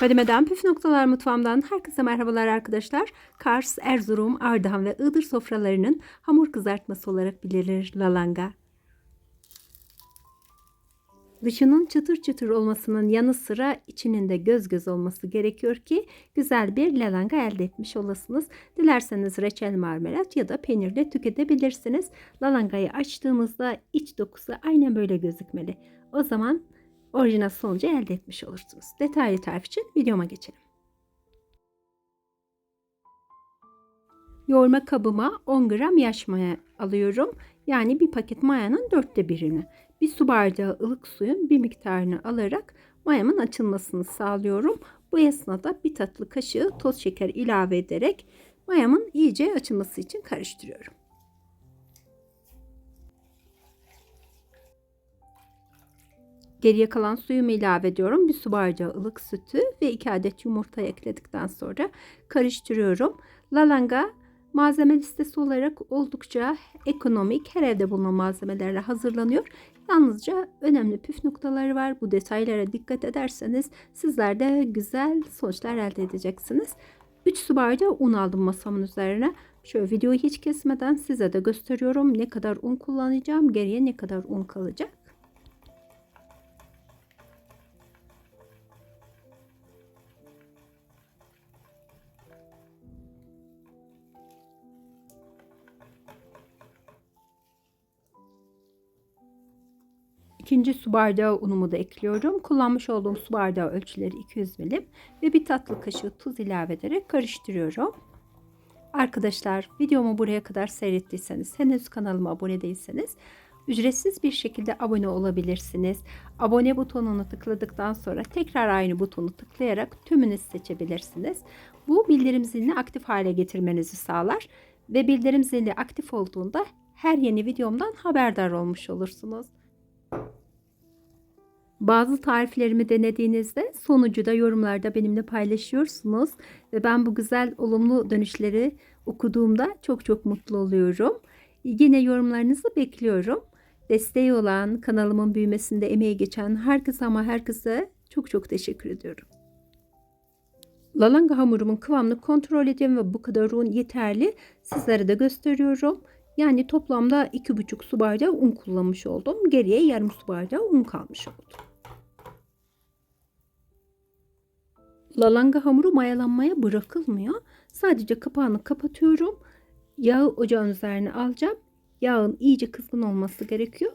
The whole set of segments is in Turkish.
Fadime'den Püf Noktalar Mutfağımdan herkese merhabalar arkadaşlar. Kars, Erzurum, Ardahan ve Iğdır sofralarının hamur kızartması olarak bilinir lalanga. Dışının çıtır çıtır olmasının yanı sıra içinin de göz göz olması gerekiyor ki güzel bir lalanga elde etmiş olasınız. Dilerseniz reçel marmelat ya da peynirle tüketebilirsiniz. Lalangayı açtığımızda iç dokusu aynen böyle gözükmeli. O zaman orijinal sonucu elde etmiş olursunuz. Detaylı tarif için videoma geçelim. Yoğurma kabıma 10 gram yaş maya alıyorum. Yani bir paket mayanın 1/4'ünü. Bir su bardağı ılık suyun bir miktarını alarak mayamın açılmasını sağlıyorum. Bu esnada bir tatlı kaşığı toz şeker ilave ederek mayamın iyice açılması için karıştırıyorum. Geriye kalan suyumu ilave ediyorum. Bir su bardağı ılık sütü ve 2 adet yumurta ekledikten sonra karıştırıyorum. Lalanga malzeme listesi olarak oldukça ekonomik, her evde bulunan malzemelerle hazırlanıyor. Yalnızca önemli püf noktaları var. Bu detaylara dikkat ederseniz sizler de güzel sonuçlar elde edeceksiniz. 3 su bardağı un aldım masamın üzerine. Şöyle videoyu hiç kesmeden size de gösteriyorum. Ne kadar un kullanacağım, geriye ne kadar un kalacak. İkinci su bardağı unumu da ekliyorum. Kullanmış olduğum su bardağı ölçüleri 200 milim ve bir tatlı kaşığı tuz ilave ederek karıştırıyorum. Arkadaşlar, videomu buraya kadar seyrettiyseniz, henüz kanalıma abone değilseniz ücretsiz bir şekilde abone olabilirsiniz. Abone butonunu tıkladıktan sonra tekrar aynı butonu tıklayarak tümünü seçebilirsiniz. Bu bildirim zilini aktif hale getirmenizi sağlar ve bildirim zili aktif olduğunda her yeni videomdan haberdar olmuş olursunuz. Bazı tariflerimi denediğinizde sonucu da yorumlarda benimle paylaşıyorsunuz ve ben bu güzel olumlu dönüşleri okuduğumda çok mutlu oluyorum. Yine yorumlarınızı bekliyorum. Desteği olan, kanalımın büyümesinde emeği geçen herkese ama herkese çok teşekkür ediyorum. Lalanga hamurumun kıvamını kontrol edeceğim ve bu kadar un yeterli. Sizlere de gösteriyorum. Yani toplamda 2,5 su bardağı un kullanmış oldum. Geriye yarım su bardağı un kalmış oldu. Lalanga hamuru mayalanmaya bırakılmıyor. Sadece kapağını kapatıyorum. Yağı ocağın üzerine alacağım. Yağın iyice kızgın olması gerekiyor.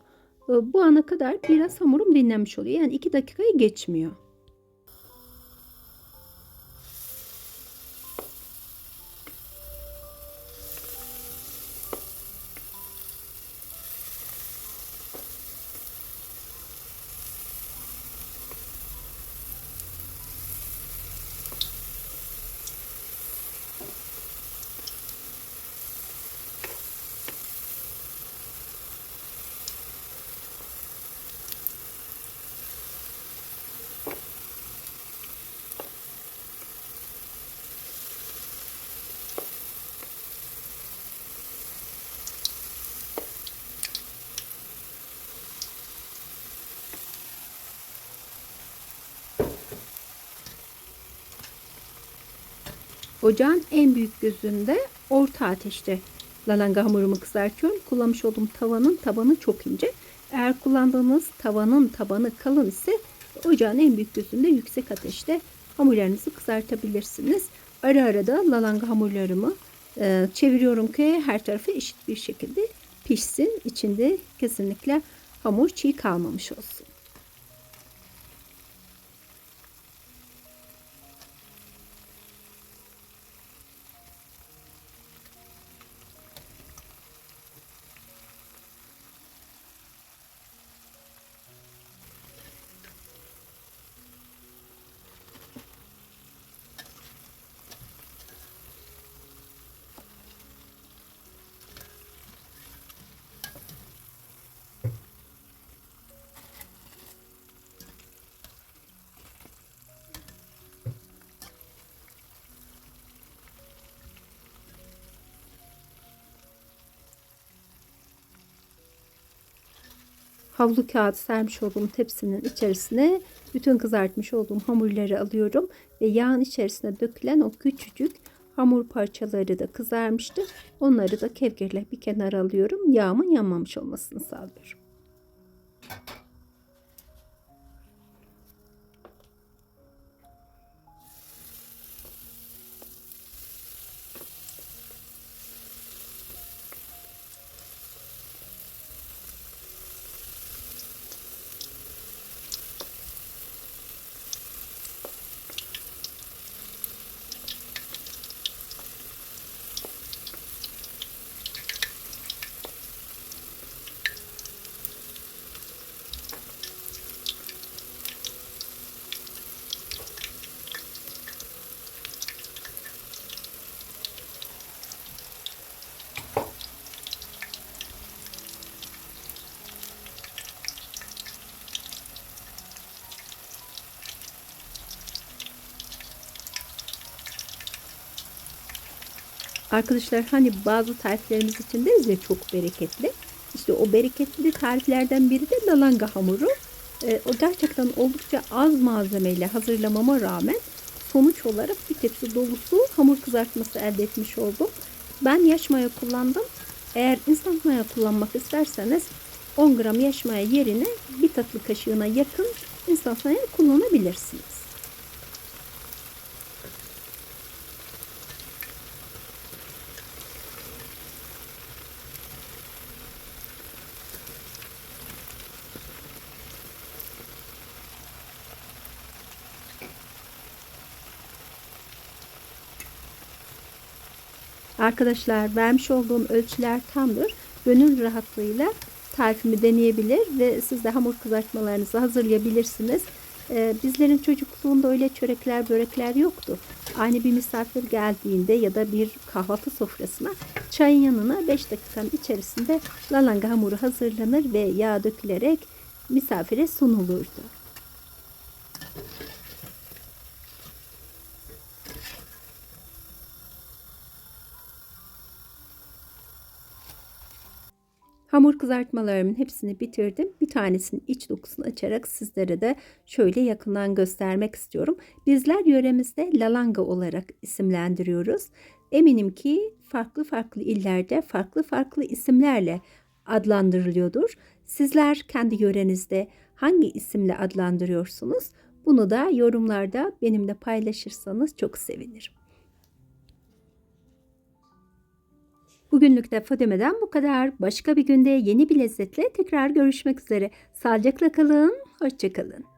Bu ana kadar biraz hamurum dinlenmiş oluyor. Yani 2 dakikayı geçmiyor. Ocağın en büyük gözünde orta ateşte lalanga hamurumu kızartıyorum. Kullanmış olduğum tavanın tabanı çok ince. Eğer kullandığınız tavanın tabanı kalın ise ocağın en büyük gözünde yüksek ateşte hamurlarınızı kızartabilirsiniz. Ara ara da lalanga hamurlarımı çeviriyorum ki her tarafı eşit bir şekilde pişsin. İçinde kesinlikle hamur çiğ kalmamış olsun. Havlu kağıt sermiş olduğum tepsinin içerisine bütün kızartmış olduğum hamurları alıyorum ve yağın içerisine dökülen o küçücük hamur parçaları da kızarmıştı. Onları da kevgirle bir kenara alıyorum. Yağımın yanmamış olmasını sağlıyorum. Arkadaşlar hani bazı tariflerimiz için deriz ya çok bereketli. İşte o bereketli tariflerden biri de lalanga hamuru. O gerçekten oldukça az malzemeyle hazırlamama rağmen sonuç olarak bir tepsi dolusu hamur kızartması elde etmiş oldum. Ben yaş maya kullandım. Eğer instant maya kullanmak isterseniz 10 gram yaş maya yerine bir tatlı kaşığına yakın instant maya kullanabilirsiniz. Arkadaşlar vermiş olduğum ölçüler tamdır. Gönül rahatlığıyla tarifimi deneyebilir ve siz de hamur kızartmalarınızı hazırlayabilirsiniz. Bizlerin çocukluğunda öyle çörekler, börekler yoktu. Aynı bir misafir geldiğinde ya da bir kahvaltı sofrasına çayın yanına 5 dakikanın içerisinde lalanga hamuru hazırlanır ve yağ dökülerek misafire sunulurdu. Hamur kızartmalarımın hepsini bitirdim. Bir tanesinin iç dokusunu açarak sizlere de şöyle yakından göstermek istiyorum. Bizler yöremizde lalanga olarak isimlendiriyoruz. Eminim ki farklı farklı illerde farklı farklı isimlerle adlandırılıyordur. Sizler kendi yörenizde hangi isimle adlandırıyorsunuz? Bunu da yorumlarda benimle paylaşırsanız çok sevinirim. Bugünlük de Fadime'den bu kadar. Başka bir günde yeni bir lezzetle tekrar görüşmek üzere. Sağlıcakla kalın, hoşça kalın.